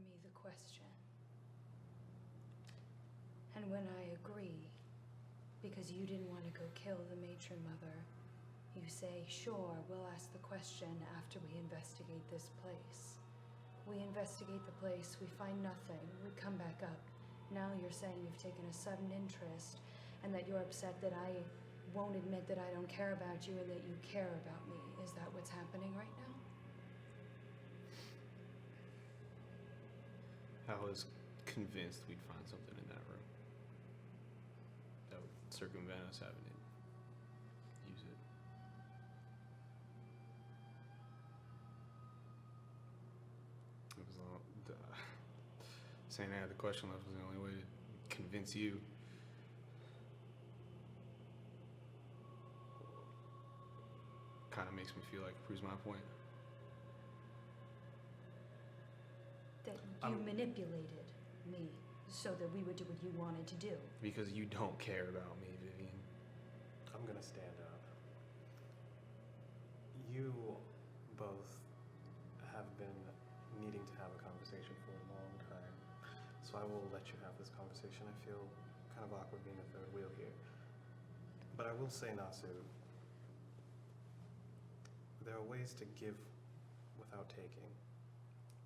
me the question. And when I agree, because you didn't want to go kill the matron mother, you say, sure, we'll ask the question after we investigate this place. We investigate the place, we find nothing, we come back up. Now you're saying you've taken a sudden interest and that you're upset that I won't admit that I don't care about you and that you care about me. Is that what's happening right now? I was convinced we'd find something in that room that would circumvent us having to use it. It was saying I had the question left was the only way to convince you. Kind of makes me feel like it proves my point. That you manipulated me so that we would do what you wanted to do. Because you don't care about me, Vivian. I'm gonna stand up. You both have been needing to have a conversation for a long time, so I will let you have this conversation. I feel kind of awkward being a third wheel here. But I will say, Nossew, there are ways to give without taking.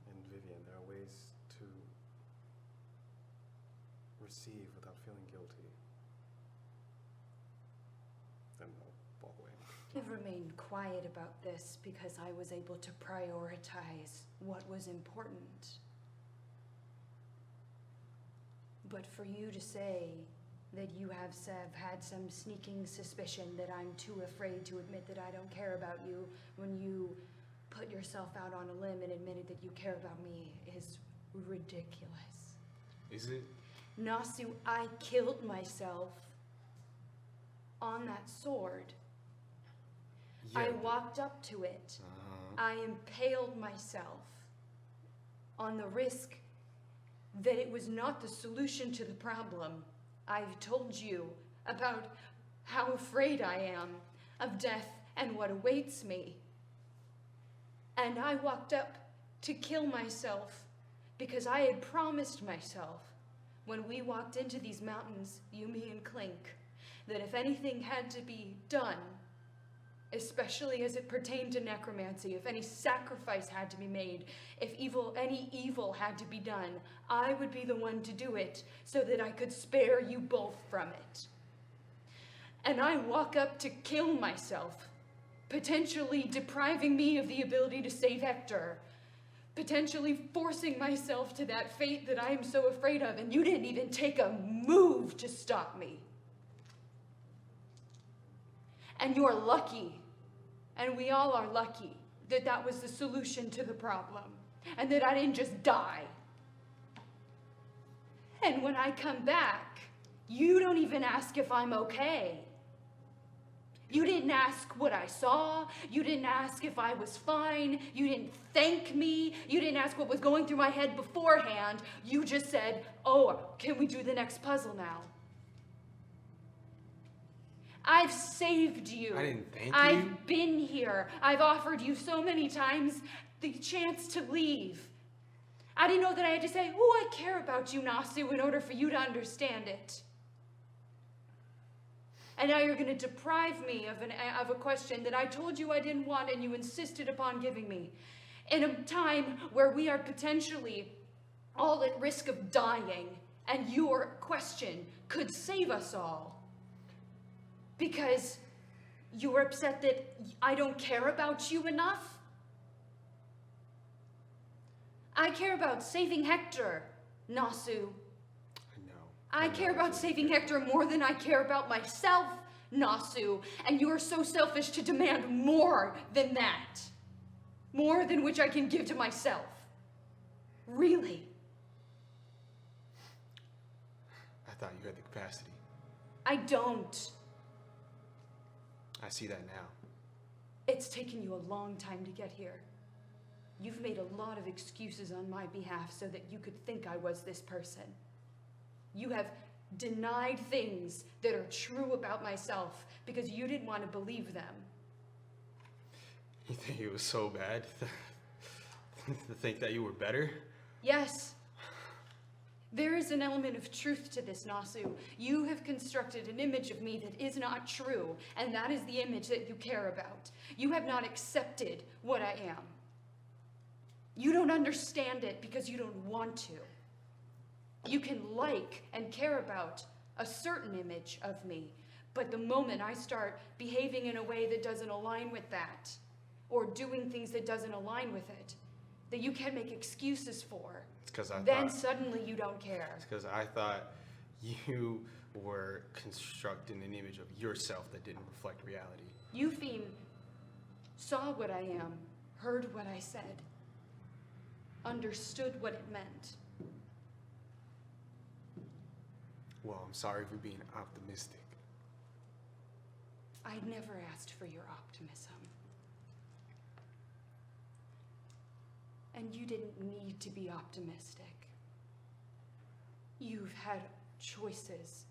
And Vivian, there are ways to receive without feeling guilty. Then I'll walk away. I've remained quiet about this because I was able to prioritize what was important. But for you to say that you have had some sneaking suspicion that I'm too afraid to admit that I don't care about you when you put yourself out on a limb and admitted that you care about me is ridiculous. Is it? Nossew, I killed myself on that sword. Yeah. I walked up to it. I impaled myself on the risk that it was not the solution to the problem. I've told you about how afraid I am of death and what awaits me. And I walked up to kill myself because I had promised myself when we walked into these mountains, you, me, and Clink, that if anything had to be done, especially as it pertained to necromancy, if any sacrifice had to be made, if any evil had to be done, I would be the one to do it so that I could spare you both from it. And I walk up to kill myself, potentially depriving me of the ability to save Hector, potentially forcing myself to that fate that I am so afraid of, and you didn't even take a move to stop me. And you're lucky, and we all are lucky, that that was the solution to the problem, and that I didn't just die. And when I come back, you don't even ask if I'm okay. You didn't ask what I saw. You didn't ask if I was fine. You didn't thank me. You didn't ask what was going through my head beforehand. You just said, oh, can we do the next puzzle now? I've saved you. I didn't thank you. I've been here. I've offered you so many times the chance to leave. I didn't know that I had to say, oh, I care about you, Nossew, in order for you to understand it. And now you're going to deprive me of a question that I told you I didn't want and you insisted upon giving me. In a time where we are potentially all at risk of dying and your question could save us all. Because you were upset that I don't care about you enough? I care about saving Hector, Nossew. I care about saving Hector more than I care about myself, Nossew, and you are so selfish to demand more than that. More than which I can give to myself. Really? I thought you had the capacity. I don't. I see that now. It's taken you a long time to get here. You've made a lot of excuses on my behalf so that you could think I was this person. You have denied things that are true about myself because you didn't want to believe them. You think it was so bad to think that you were better? Yes. There is an element of truth to this, Nossew. You have constructed an image of me that is not true, and that is the image that you care about. You have not accepted what I am. You don't understand it because you don't want to. You can like and care about a certain image of me, but the moment I start behaving in a way that doesn't align with that, or doing things that doesn't align with it, that you can't make excuses for, then suddenly you don't care. It's because I thought you were constructing an image of yourself that didn't reflect reality. Vivian saw what I am, heard what I said, understood what it meant. Well, I'm sorry for being optimistic. I'd never asked for your optimism. And you didn't need to be optimistic. You've had choices.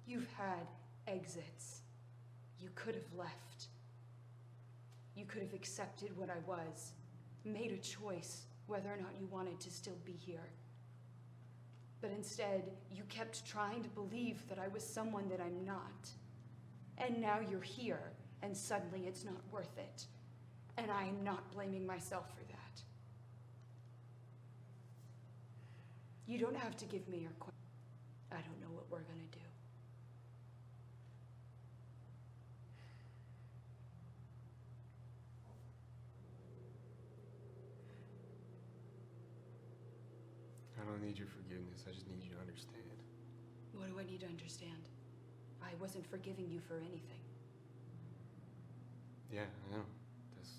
You've had exits. You could have left. You could have accepted what I was, made a choice whether or not you wanted to still be here. But instead, you kept trying to believe that I was someone that I'm not. And now you're here, and suddenly it's not worth it. And I am not blaming myself for that. You don't have to give me your question. I don't know what we're gonna do. I don't need your forgiveness. I just need you to understand. What do I need to understand? I wasn't forgiving you for anything. Yeah, I know. That's...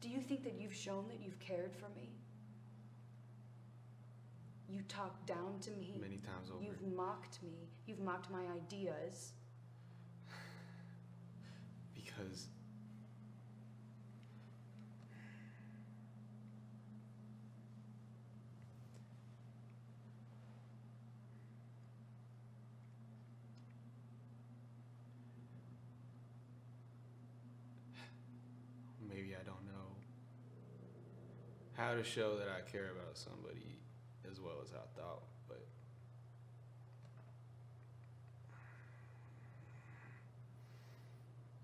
Do you think that you've shown that you've cared for me? You talked down to me. Many times over. You've mocked me. You've mocked my ideas. Because... maybe I don't know how to show that I care about somebody as well as I thought, but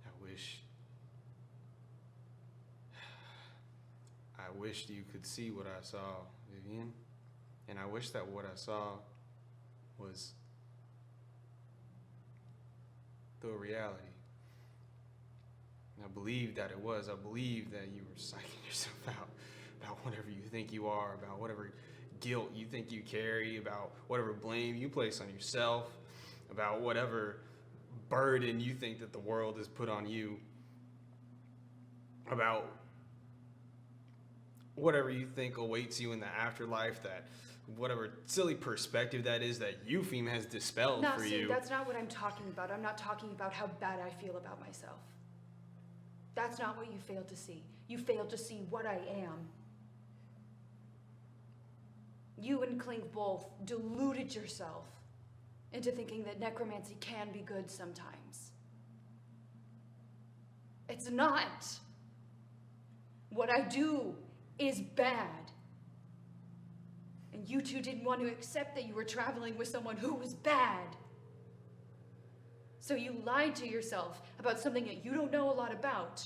I wished you could see what I saw, Vivian, and I wish that what I saw was the reality. I believe that it was. I believe that you were psyching yourself out about whatever you think you are, about whatever guilt you think you carry, about whatever blame you place on yourself, about whatever burden you think that the world has put on you, about whatever you think awaits you in the afterlife, that whatever silly perspective that is that Vivian has dispelled for you. That's not what I'm talking about. I'm not talking about how bad I feel about myself. That's not what you failed to see. You failed to see what I am. You and Clink both deluded yourself into thinking that necromancy can be good sometimes. It's not. What I do is bad. And you two didn't want to accept that you were traveling with someone who was bad. So you lied to yourself about something that you don't know a lot about.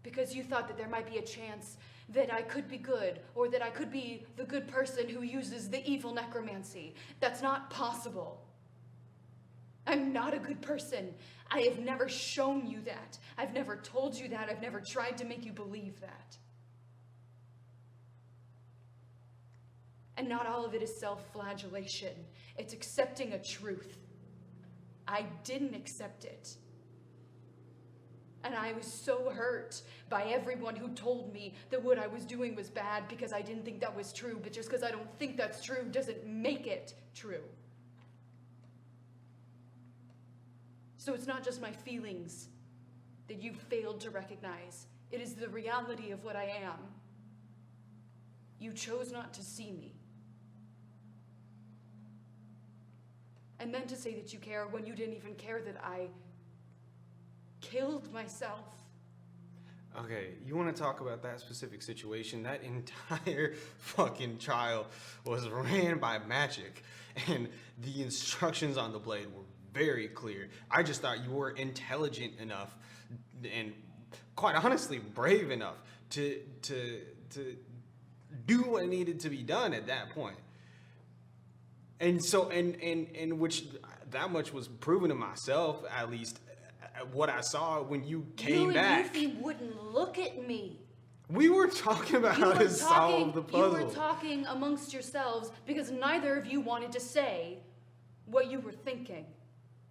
Because you thought that there might be a chance that I could be good, or that I could be the good person who uses the evil necromancy. That's not possible. I'm not a good person. I have never shown you that. I've never told you that. I've never tried to make you believe that. And not all of it is self-flagellation. It's accepting a truth. I didn't accept it. And I was so hurt by everyone who told me that what I was doing was bad because I didn't think that was true, but just because I don't think that's true doesn't make it true. So it's not just my feelings that you failed to recognize. It is the reality of what I am. You chose not to see me. And then to say that you care when you didn't even care that I killed myself. Okay, you want to talk about that specific situation? That entire fucking trial was ran by magic, and the instructions on the blade were very clear. I just thought you were intelligent enough and, quite honestly, brave enough to do what needed to be done at that point. And so, and which that much was proven to myself, at least what I saw when you came back. You and Yuffie wouldn't look at me. We were talking about how to solve the puzzle. You were talking amongst yourselves because neither of you wanted to say what you were thinking.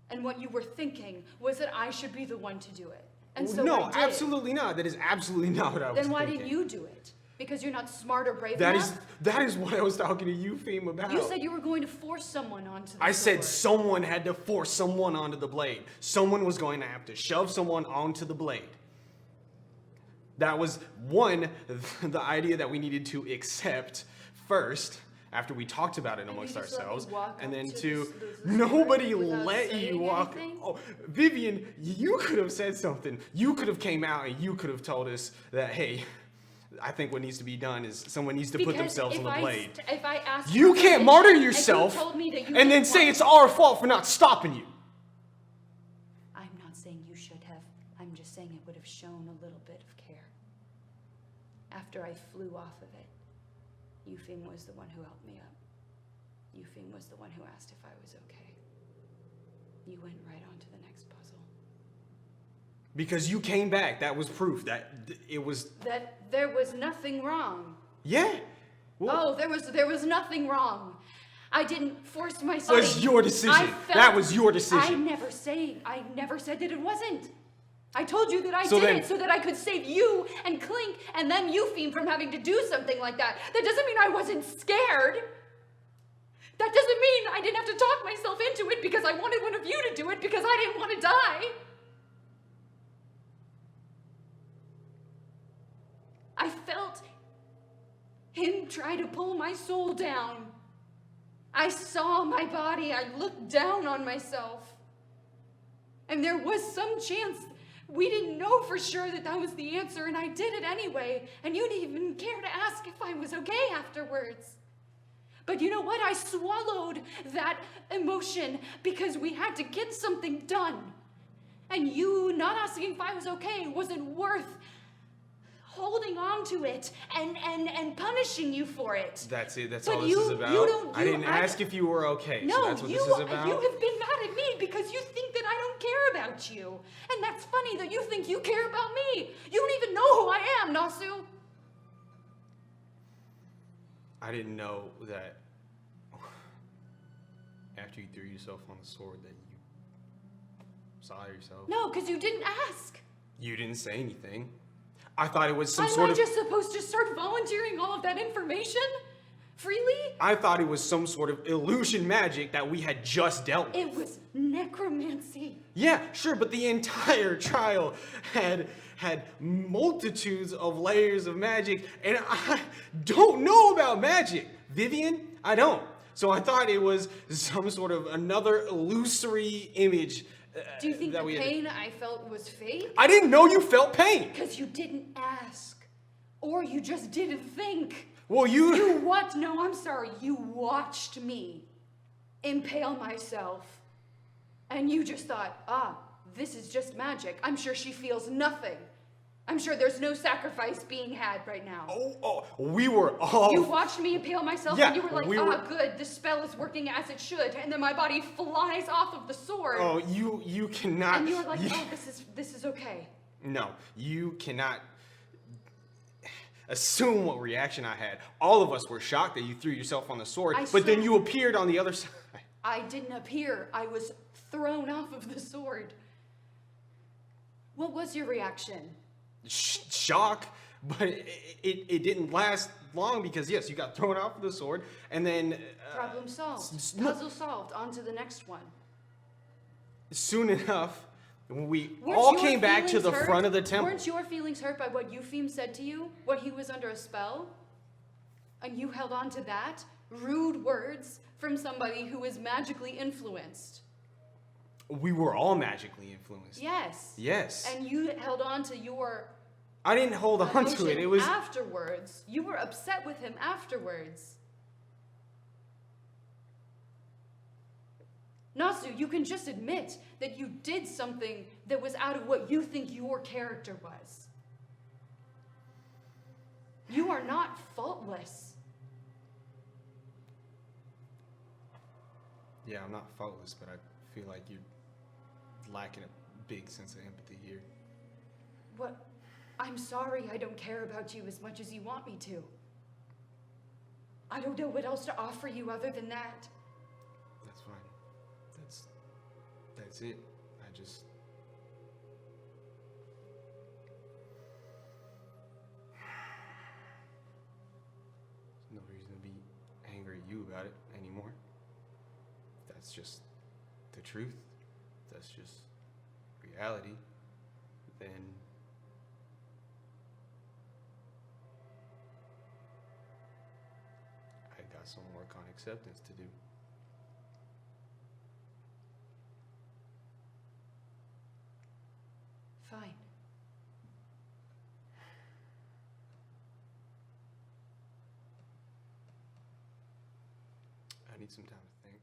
And what you were thinking was that I should be the one to do it. And so no, I did. Absolutely not. That is absolutely not what I was thinking. Then why didn't you do it? Because you're not smart or brave enough? That is what I was talking to you, Feme, about. You said you were going to force someone onto the I sword. said someone had to force someone onto the blade. Someone was going to have to shove someone onto the blade. That was one, the idea that we needed to accept first, after we talked about it amongst ourselves. And then two, nobody let you walk. Oh, Vivian, you could have said something. You could have came out and you could have told us that, hey, I think what needs to be done is someone needs to put themselves on the blade. If I asked you can't martyr yourself and, you told me that you and then say it's our fault for not stopping you. I'm not saying you should have. I'm just saying it would have shown a little bit of care. After I flew off of it, Eupheme was the one who helped me up. Eupheme was the one who asked if I was okay. You went right on to the next puzzle. Because you came back. That was proof that it was... That there was nothing wrong. Yeah. Well, there was nothing wrong. I didn't force myself. It was your decision. That was your decision. I never said that it wasn't. I told you that I did it so that I could save you and Clink and then Eupheme from having to do something like that. That doesn't mean I wasn't scared. That doesn't mean I didn't have to talk myself into it because I wanted one of you to do it because I didn't want to die. I felt him try to pull my soul down. I saw my body. I looked down on myself. And there was some chance. We didn't know for sure that that was the answer, and I did it anyway. And you didn't even care to ask if I was okay afterwards. But you know what? I swallowed that emotion because we had to get something done. And you not asking if I was okay wasn't worth holding on to it and punishing you for it. That's it. That's but all this is about. I didn't ask if you were okay. No, so that's what this is about. You have been mad at me because you think that I don't care about you. And that's funny that you think you care about me. You don't even know who I am, Nossew. I didn't know that after you threw yourself on the sword that you saw yourself. No, because you didn't ask. You didn't say anything. I thought it was some Am sort I of... just supposed to start volunteering all of that information? Freely? I thought it was some sort of illusion magic that we had just dealt with. It was necromancy. Yeah, sure, but the entire trial had multitudes of layers of magic, and I don't know about magic. Vivian, I don't. So I thought it was some sort of another illusory image. Do you think the pain I felt was fake? I didn't know you felt pain. Because you didn't ask. Or you just didn't think. Well, You what? No, I'm sorry. You watched me impale myself. And you just thought, this is just magic. I'm sure she feels nothing. I'm sure there's no sacrifice being had right now. We were all... You watched me impale myself and you were like, good, this spell is working as it should. And then my body flies off of the sword. Oh, you cannot... And you were like, this is okay. No, you cannot assume what reaction I had. All of us were shocked that you threw yourself on the sword, but then you appeared on the other side. I didn't appear. I was thrown off of the sword. What was your reaction? Shock, but it didn't last long because, yes, you got thrown off of the sword, and then... Problem solved. Puzzle solved. On to the next one. Soon enough, when we all came back to the front of the temple... Weren't your feelings hurt by what Eupheme said to you? What he was under a spell? And you held on to that? Rude words from somebody who is magically influenced. We were all magically influenced. Yes. Yes. And you held on to your I didn't hold on to it. emotion It was afterwards. You were upset with him afterwards. Nossew, you can just admit that you did something that was out of what you think your character was. You are not faultless. Yeah, I'm not faultless, but I feel like you're lacking a big sense of empathy here. What? I'm sorry I don't care about you as much as you want me to. I don't know what else to offer you other than that. That's fine. That's it. I just... There's no reason to be angry at you about it anymore. That's just the truth. That's just reality. Then I got some work on acceptance to do. Fine. I need some time to think.